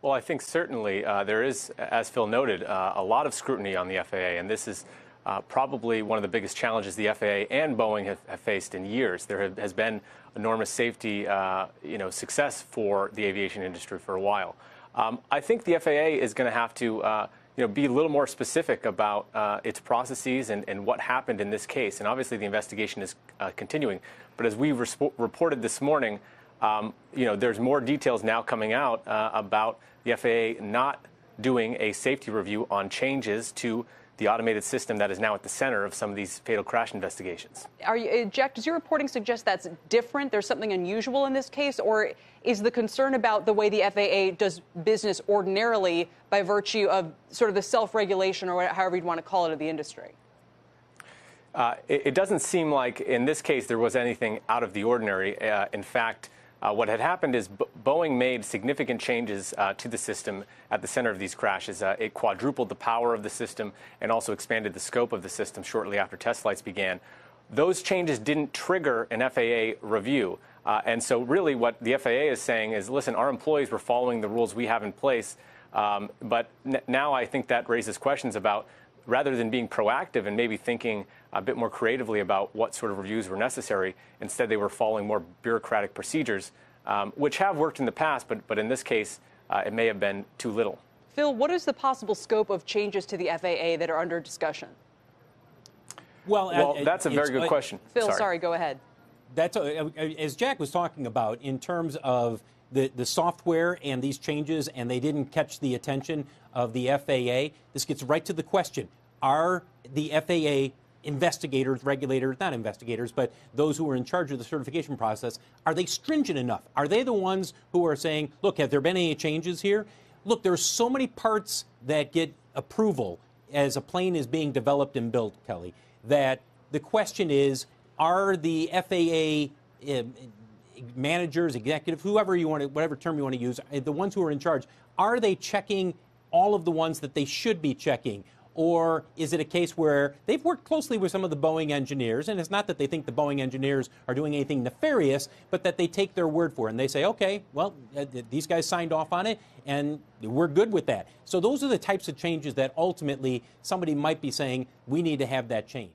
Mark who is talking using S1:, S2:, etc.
S1: Well, I think certainly there is, as Phil noted, a lot of scrutiny on the FAA, and this is probably one of the biggest challenges the FAA and Boeing have faced in years. There has been enormous safety, success for the aviation industry for a while. I think the FAA is going to have to, be a little more specific about its processes and what happened in this case. And obviously, the investigation is continuing. But as we reported this morning, there's more details now coming out about the FAA not doing a safety review on changes to the automated system that is now at the center of some of these fatal crash investigations.
S2: Jack, does your reporting suggest that's different? There's something unusual in this case? Or is the concern about the way the FAA does business ordinarily by virtue of sort of the self-regulation or however you'd want to call it of the industry?
S1: It doesn't seem like in this case there was anything out of the ordinary. In fact, what had happened is Boeing made significant changes to the system at the center of these crashes. It quadrupled the power of the system and also expanded the scope of the system shortly after test flights began. Those changes didn't trigger an FAA review. And so really what the FAA is saying is, listen, our employees were following the rules we have in place. But now I think that raises questions about, rather than being proactive and maybe thinking a bit more creatively about what sort of reviews were necessary, instead they were following more bureaucratic procedures, which have worked in the past, but in this case, it may have been too little.
S2: Phil, what is the possible scope of changes to the FAA that are under discussion?
S3: Well,
S1: that's a very good question.
S2: Phil, sorry, go ahead.
S3: That's as Jack was talking about in terms of the software and these changes, and they didn't catch the attention of the FAA. This gets right to the question. Are the FAA investigators, regulators, not investigators, but those who are in charge of the certification process, are they stringent enough? Are they the ones who are saying, look, have there been any changes here? Look, there's so many parts that get approval as a plane is being developed and built, Kelly, that the question is, are the FAA managers, executives, whoever you want to, whatever term you want to use, the ones who are in charge, are they checking all of the ones that they should be checking? Or is it a case where they've worked closely with some of the Boeing engineers, and it's not that they think the Boeing engineers are doing anything nefarious, but that they take their word for it, and they say, okay, well, these guys signed off on it, and we're good with that. So those are the types of changes that ultimately somebody might be saying, we need to have that change.